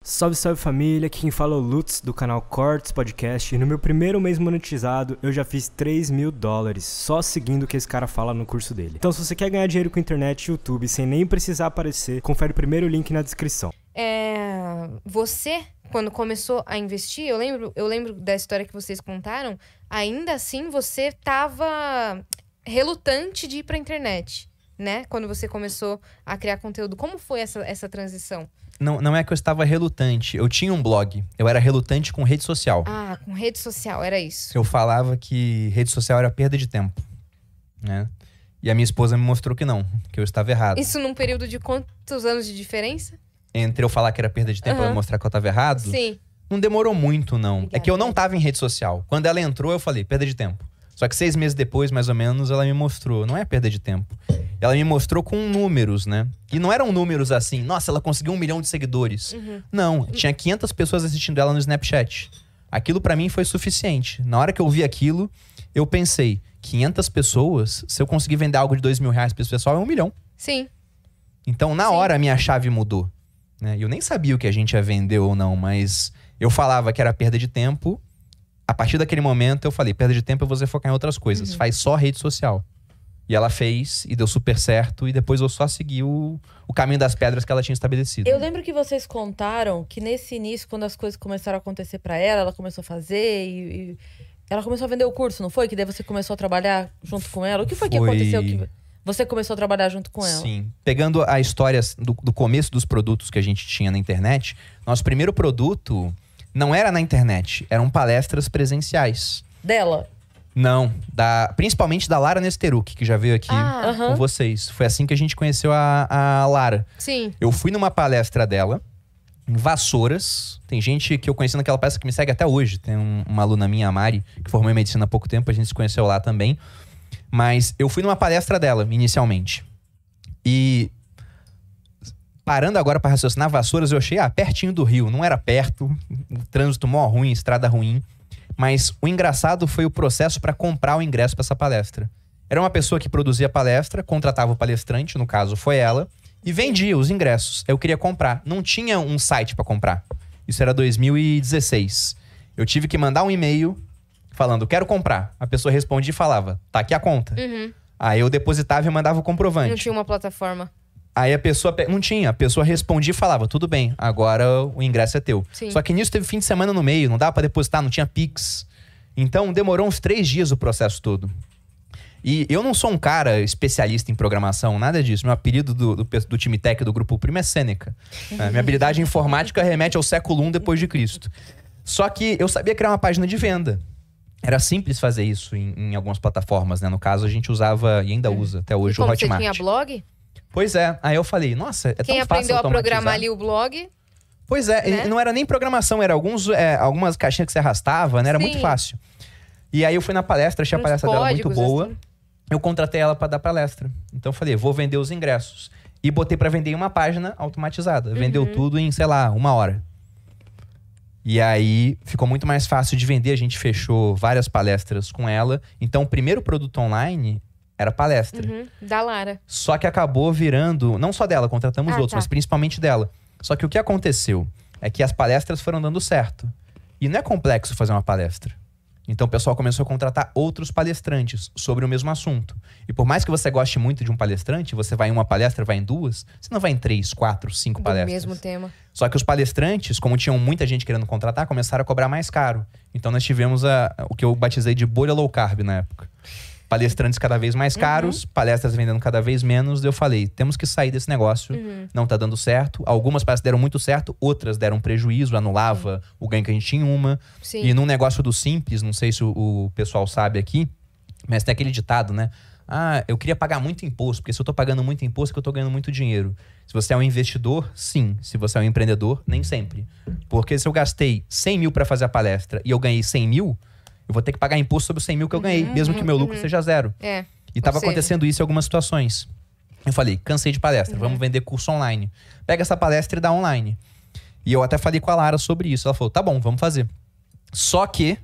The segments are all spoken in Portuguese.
Salve, salve família, aqui quem fala é o Lutz do canal Cortes Podcast e no meu primeiro mês monetizado eu já fiz $3.000 só seguindo o que esse cara fala no curso dele. Então se você quer ganhar dinheiro com internet e YouTube sem nem precisar aparecer, confere o primeiro link na descrição. Você, quando começou a investir, eu lembro da história que vocês contaram, ainda assim você tava relutante de ir pra internet, né? Quando você começou a criar conteúdo. Como foi essa transição? Não é que eu estava relutante. Eu tinha um blog. Eu era relutante com rede social. Ah, com rede social, era isso. Eu falava que rede social era perda de tempo, né? E a minha esposa me mostrou que não, que eu estava errado. Isso num período de quantos anos de diferença? Entre eu falar que era perda de tempo e ela mostrar que eu estava errado, Sim. não demorou muito, não. Obrigada. É que eu não estava em rede social. Quando ela entrou, eu falei, perda de tempo. Só que 6 meses depois, mais ou menos, ela me mostrou. Não é perda de tempo. Ela me mostrou com números, né? E não eram números assim, nossa, ela conseguiu 1 milhão de seguidores. Não, tinha 500 pessoas assistindo ela no Snapchat. Aquilo pra mim foi suficiente. Na hora que eu vi aquilo, eu pensei, 500 pessoas, se eu conseguir vender algo de R$2.000 pra esse pessoal, é 1 milhão. Sim. Então, na hora, a minha chave mudou. Né? Eu nem sabia o que a gente ia vender ou não, mas eu falava que era perda de tempo. A partir daquele momento, eu falei, perda de tempo é você focar em outras coisas. Faz só rede social. E ela fez, e deu super certo. E depois eu só segui o caminho das pedras que ela tinha estabelecido. Eu lembro que vocês contaram que nesse início, quando as coisas começaram a acontecer pra ela começou a fazer e ela começou a vender o curso, não foi? Que daí você começou a trabalhar junto com ela. O que foi que aconteceu que você começou a trabalhar junto com ela? Sim. Pegando a história do começo dos produtos que a gente tinha na internet, nosso primeiro produto não era na internet, eram palestras presenciais. Dela? Não, principalmente da Lara Nesteruk, que já veio aqui com vocês. Foi assim que a gente conheceu a Lara. Sim. Eu fui numa palestra dela, em Vassouras. Tem gente que eu conheci naquela palestra que me segue até hoje. Tem uma aluna minha, a Mari, que formou em medicina há pouco tempo, a gente se conheceu lá também. Mas eu fui numa palestra dela, inicialmente. E parando agora para raciocinar, Vassouras eu achei, pertinho do Rio. Não era perto, o trânsito mó ruim, estrada ruim. Mas o engraçado foi o processo para comprar o ingresso para essa palestra. Era uma pessoa que produzia a palestra, contratava o palestrante, no caso foi ela, e vendia os ingressos. Eu queria comprar. Não tinha um site para comprar. Isso era 2016. Eu tive que mandar um e-mail falando, quero comprar. A pessoa respondia e falava, tá aqui a conta. Aí eu depositava e mandava o comprovante. Não tinha uma plataforma. Aí a pessoa... Não tinha. A pessoa respondia e falava, tudo bem, agora o ingresso é teu. Sim. Só que nisso teve fim de semana no meio, não dava pra depositar, não tinha Pix. Então demorou uns 3 dias o processo todo. E eu não sou um cara especialista em programação, nada disso. Meu apelido do time tech do Grupo Primo é Sêneca. Minha habilidade informática remete ao século I depois de Cristo. Só que eu sabia criar uma página de venda. Era simples fazer isso em algumas plataformas, né? No caso, a gente usava e ainda usa até hoje o Hotmart. Você tinha blog? Pois é. Aí eu falei, nossa, é tão fácil Quem aprendeu a automatizar. programar ali o blog... Pois é, né? E não era nem programação, era algumas caixinhas que você arrastava, né? Era muito fácil. E aí eu fui na palestra, achei a palestra dela muito boa. Assim. Eu contratei ela pra dar palestra. Então eu falei, vou vender os ingressos. E botei pra vender em uma página automatizada. Vendeu tudo em, sei lá, 1 hora. E aí ficou muito mais fácil de vender. A gente fechou várias palestras com ela. Então o primeiro produto online era palestra. Da Lara. Só que acabou virando, não só dela, contratamos outros, mas principalmente dela. Só que o que aconteceu é que as palestras foram dando certo. E não é complexo fazer uma palestra. Então o pessoal começou a contratar outros palestrantes sobre o mesmo assunto. E por mais que você goste muito de um palestrante, você vai em uma palestra, vai em 2, você não vai em 3, 4, 5 palestras. Do mesmo tema. Só que os palestrantes, como tinham muita gente querendo contratar, começaram a cobrar mais caro. Então nós tivemos o que eu batizei de bolha low carb na época. Palestrantes cada vez mais caros, palestras vendendo cada vez menos. Eu falei, temos que sair desse negócio, não tá dando certo. Algumas palestras deram muito certo, outras deram prejuízo, anulava o ganho que a gente tinha em uma. Sim. E num negócio do simples, não sei se o pessoal sabe aqui, mas tem aquele ditado, né? Eu queria pagar muito imposto, porque se eu tô pagando muito imposto é que eu tô ganhando muito dinheiro. Se você é um investidor, sim. Se você é um empreendedor, nem sempre. Porque se eu gastei 100 mil pra fazer a palestra e eu ganhei 100 mil... eu vou ter que pagar imposto sobre os 100 mil que eu ganhei, mesmo que meu lucro seja 0. E tava acontecendo isso em algumas situações. Eu falei, cansei de palestra, vamos vender curso online. Pega essa palestra e dá online. E eu até falei com a Lara sobre isso. Ela falou, tá bom, vamos fazer. Só que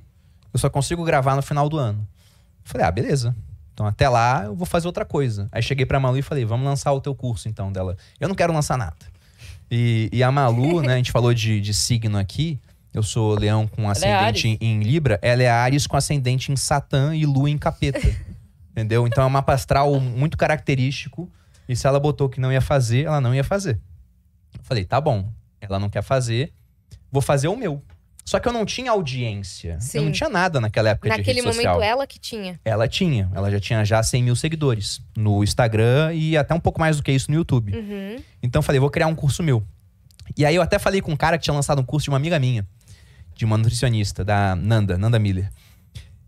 eu só consigo gravar no final do ano. Eu falei, beleza. Então até lá eu vou fazer outra coisa. Aí cheguei pra Malu e falei, vamos lançar o teu curso então dela. Eu não quero lançar nada. E a Malu, né? A gente falou de signo aqui. Eu sou leão com ascendente em Libra. Ela é Áries com ascendente em Satã e Lua em Capeta. Entendeu? Então é um mapa astral muito característico. E se ela botou que não ia fazer, ela não ia fazer. Eu falei, tá bom. Ela não quer fazer, vou fazer o meu. Só que eu não tinha audiência. Sim. Eu não tinha nada naquela época de rede social. Naquele momento, ela que tinha. Ela tinha. Ela já tinha 100 mil seguidores no Instagram e até um pouco mais do que isso no YouTube. Uhum. Então eu falei, vou criar um curso meu. E aí eu até falei com um cara que tinha lançado um curso de uma amiga minha, de uma nutricionista, da Nanda Miller.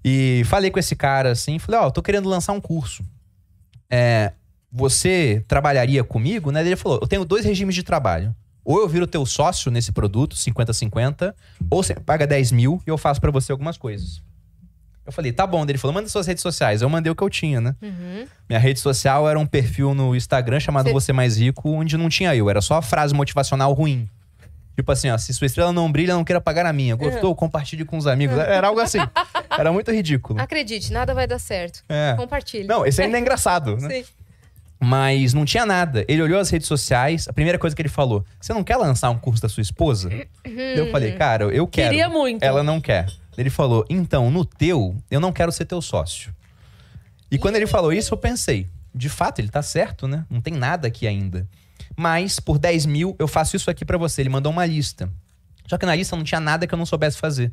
E falei com esse cara assim, falei, eu tô querendo lançar um curso. Você trabalharia comigo? Né? Ele falou, eu tenho 2 regimes de trabalho. Ou eu viro teu sócio nesse produto, 50-50, ou você paga 10 mil e eu faço pra você algumas coisas. Eu falei, tá bom. Ele falou, manda suas redes sociais. Eu mandei o que eu tinha, né? Uhum. Minha rede social era um perfil no Instagram chamado Você Mais Rico, onde não tinha eu. Era só frase motivacional ruim. Tipo assim, se sua estrela não brilha, não queira pagar a minha. Gostou? Compartilhe com os amigos. Era algo assim. Era muito ridículo. Acredite, nada vai dar certo. Compartilhe. Não, esse ainda é engraçado, né? Sim. Mas não tinha nada. Ele olhou as redes sociais, a primeira coisa que ele falou, você não quer lançar um curso da sua esposa? Eu falei, cara, eu quero. Queria muito. Ela não quer. Ele falou, então, no teu, eu não quero ser teu sócio. E quando ele falou isso, eu pensei, de fato, ele tá certo, né? Não tem nada aqui ainda. Mas, por 10 mil, eu faço isso aqui pra você. Ele mandou uma lista. Só que na lista não tinha nada que eu não soubesse fazer.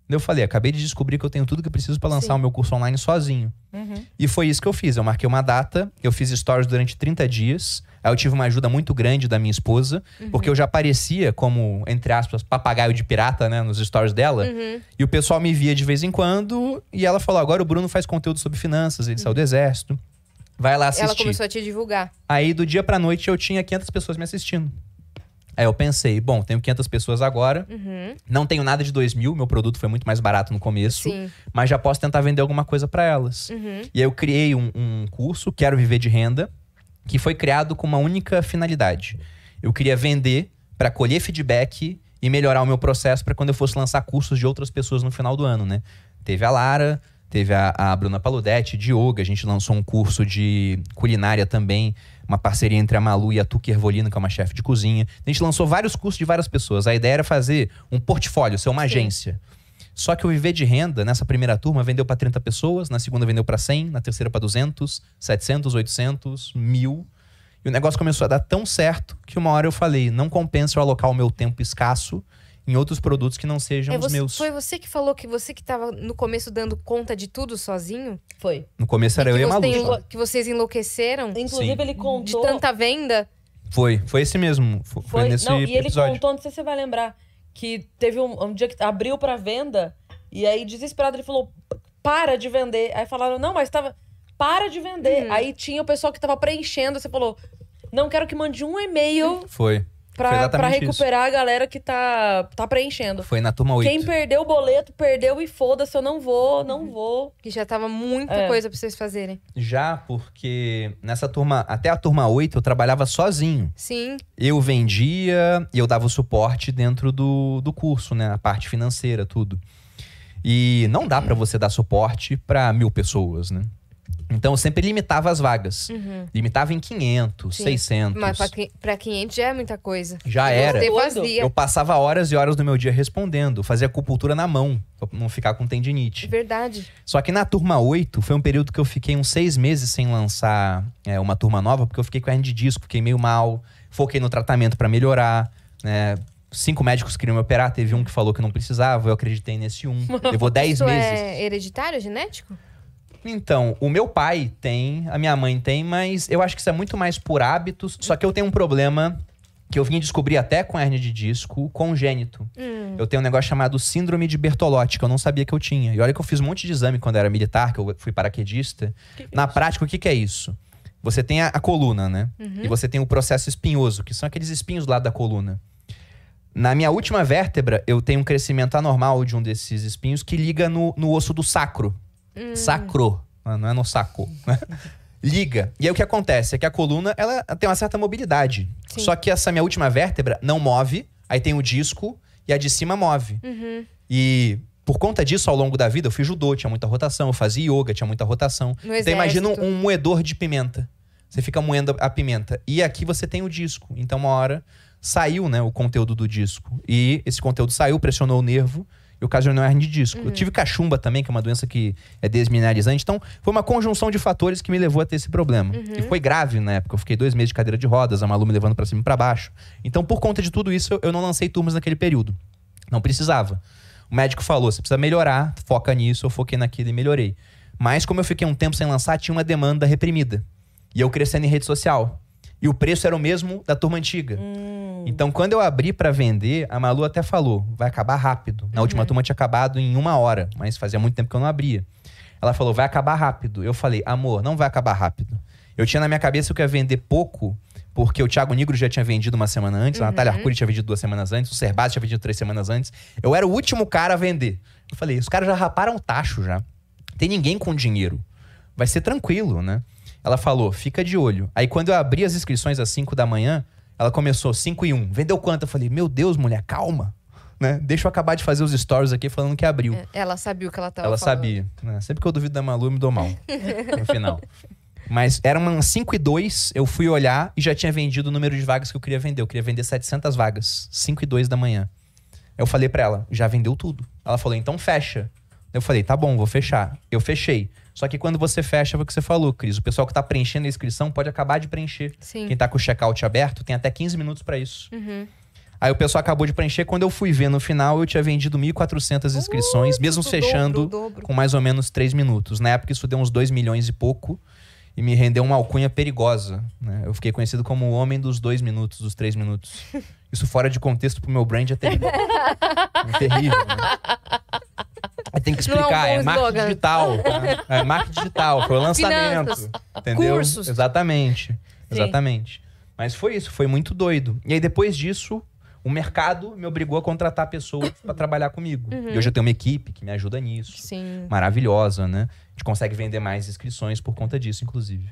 Eu falei, acabei de descobrir que eu tenho tudo que eu preciso pra lançar o meu curso online sozinho. Uhum. E foi isso que eu fiz. Eu marquei uma data, eu fiz stories durante 30 dias. Aí eu tive uma ajuda muito grande da minha esposa, porque eu já aparecia como, entre aspas, papagaio de pirata, né, nos stories dela. E o pessoal me via de vez em quando, e ela falou, agora o Bruno faz conteúdo sobre finanças, ele saiu do exército. Vai lá assistir. Ela começou a te divulgar. Aí do dia pra noite eu tinha 500 pessoas me assistindo. Aí eu pensei, bom, tenho 500 pessoas agora, não tenho nada de 2 mil, meu produto foi muito mais barato no começo, Sim. mas já posso tentar vender alguma coisa pra elas. E aí eu criei um curso, Quero Viver de Renda, que foi criado com uma única finalidade. Eu queria vender pra colher feedback e melhorar o meu processo pra quando eu fosse lançar cursos de outras pessoas no final do ano, né? Teve a Lara, teve a Bruna Paludetti, de yoga, a gente lançou um curso de culinária também, uma parceria entre a Malu e a Tuki Ervolino, que é uma chefe de cozinha. A gente lançou vários cursos de várias pessoas. A ideia era fazer um portfólio, ser uma agência. Só que o Viver de Renda, nessa primeira turma, vendeu para 30 pessoas, na segunda vendeu para 100, na terceira para 200, 700, 800, 1000. E o negócio começou a dar tão certo que uma hora eu falei, não compensa eu alocar o meu tempo escasso em outros produtos que não sejam os meus. Foi você que falou que você que tava no começo dando conta de tudo sozinho? Foi. No começo era eu e a Malu. Que vocês enlouqueceram? Inclusive, Sim. ele contou... De tanta venda? Foi esse mesmo. Foi nesse não, e ele episódio. contou, não sei se você vai lembrar, que teve um dia que abriu pra venda, e aí, desesperado, ele falou, para de vender. Aí falaram, não, mas tava... Para de vender. Aí tinha o pessoal que tava preenchendo, você falou, não quero que mande um e-mail... Foi Pra recuperar isso. A galera que tá preenchendo. Foi na turma 8. Quem perdeu o boleto, perdeu e foda-se, eu não vou. Que já tava muita coisa pra vocês fazerem. Já, porque nessa turma, até a turma 8, eu trabalhava sozinho. Sim. Eu vendia e eu dava o suporte dentro do curso, né? A parte financeira, tudo. E não dá pra você dar suporte pra 1000 pessoas, né? Então eu sempre limitava as vagas. Limitava em 500, Sim. 600. Mas pra 500 já é muita coisa. Já era. Você vazia. Eu passava horas e horas do meu dia respondendo. Fazia acupuntura na mão, pra não ficar com tendinite. Verdade. Só que na turma 8, foi um período que eu fiquei uns 6 meses sem lançar uma turma nova, porque eu fiquei com hernia de disco, fiquei meio mal. Foquei no tratamento pra melhorar, né? 5 médicos queriam me operar, teve um que falou que não precisava, eu acreditei nesse um. Levou 10 Isso meses. é hereditário, genético? Então, o meu pai tem, a minha mãe tem, mas eu acho que isso é muito mais por hábitos. Só que eu tenho um problema que eu vim descobrir até com hernia de disco congênito. Eu tenho um negócio chamado síndrome de Bertolotti, que eu não sabia que eu tinha. E olha que eu fiz um monte de exame quando eu era militar, que eu fui paraquedista. Na prática, o que é isso? Você tem a coluna, né? E você tem o processo espinhoso, que são aqueles espinhos do lado da coluna. Na minha última vértebra, eu tenho um crescimento anormal de um desses espinhos que liga no osso do sacro. Sacro, não é no saco, né? Liga. E aí o que acontece é que a coluna, ela tem uma certa mobilidade. Sim. Só que essa minha última vértebra não move, aí tem o disco e a de cima move. E por conta disso, ao longo da vida, eu fiz judô, tinha muita rotação, eu fazia yoga, tinha muita rotação. No Então imagina exército. um moedor de pimenta. Você fica moendo a pimenta. E aqui você tem o disco. Então uma hora saiu, né, o conteúdo do disco. E esse conteúdo saiu, pressionou o nervo e ocasionou hernia de disco. Eu tive cachumba também, que é uma doença que é desmineralizante. Então, foi uma conjunção de fatores que me levou a ter esse problema. E foi grave na época. Eu fiquei 2 meses de cadeira de rodas, a Malu me levando pra cima e pra baixo. Então, por conta de tudo isso, eu não lancei turmas naquele período. Não precisava. O médico falou, você precisa melhorar, foca nisso. Eu foquei naquilo e melhorei. Mas, como eu fiquei um tempo sem lançar, tinha uma demanda reprimida. E eu crescendo em rede social. E o preço era o mesmo da turma antiga. Então, quando eu abri pra vender, a Malu até falou, vai acabar rápido. Na última turma tinha acabado em 1 hora, mas fazia muito tempo que eu não abria. Ela falou, vai acabar rápido. Eu falei, amor, não vai acabar rápido. Eu tinha na minha cabeça que eu ia vender pouco, porque o Thiago Nigro já tinha vendido 1 semana antes, a Natália Arcuri tinha vendido 2 semanas antes, o Serbasi tinha vendido 3 semanas antes. Eu era o último cara a vender. Eu falei, os caras já raparam o tacho já. Tem ninguém com dinheiro. Vai ser tranquilo, né? Ela falou, fica de olho. Aí quando eu abri as inscrições às 5 da manhã, ela começou 5 e 1. Vendeu quanto? Eu falei, meu Deus, mulher, calma. Né? Deixa eu acabar de fazer os stories aqui falando que abriu. Ela sabia o que ela tava Ela falando. sabia. Né? Sempre que eu duvido da Malu, eu me dou mal. No final. Mas era umas 5 e 2, eu fui olhar e já tinha vendido o número de vagas que eu queria vender. Eu queria vender 700 vagas. 5 e 2 da manhã. Eu falei pra ela, já vendeu tudo. Ela falou, então fecha. Eu falei, tá bom, vou fechar. Eu fechei. Só que quando você fecha, foi o que você falou, Cris. O pessoal que tá preenchendo a inscrição pode acabar de preencher. Sim. Quem tá com o checkout aberto tem até 15 minutos pra isso. Aí o pessoal acabou de preencher. Quando eu fui ver no final, eu tinha vendido 1.400 inscrições, mesmo fechando o dobro. com mais ou menos 3 minutos. Na época, isso deu uns 2 milhões e pouco. E me rendeu uma alcunha perigosa. Né? Eu fiquei conhecido como o homem dos 2 minutos, dos 3 minutos. Isso fora de contexto pro meu brand é terrível. É terrível, né? Aí tem que explicar, Não é um bom marketing slogan. digital. Né? É marketing digital, foi o lançamento. Finanças, Entendeu? cursos. Exatamente. Exatamente. Mas foi isso, foi muito doido. E aí depois disso, o mercado me obrigou a contratar pessoas pra trabalhar comigo. E hoje eu tenho uma equipe que me ajuda nisso. Sim. Maravilhosa, né? A gente consegue vender mais inscrições por conta disso, inclusive.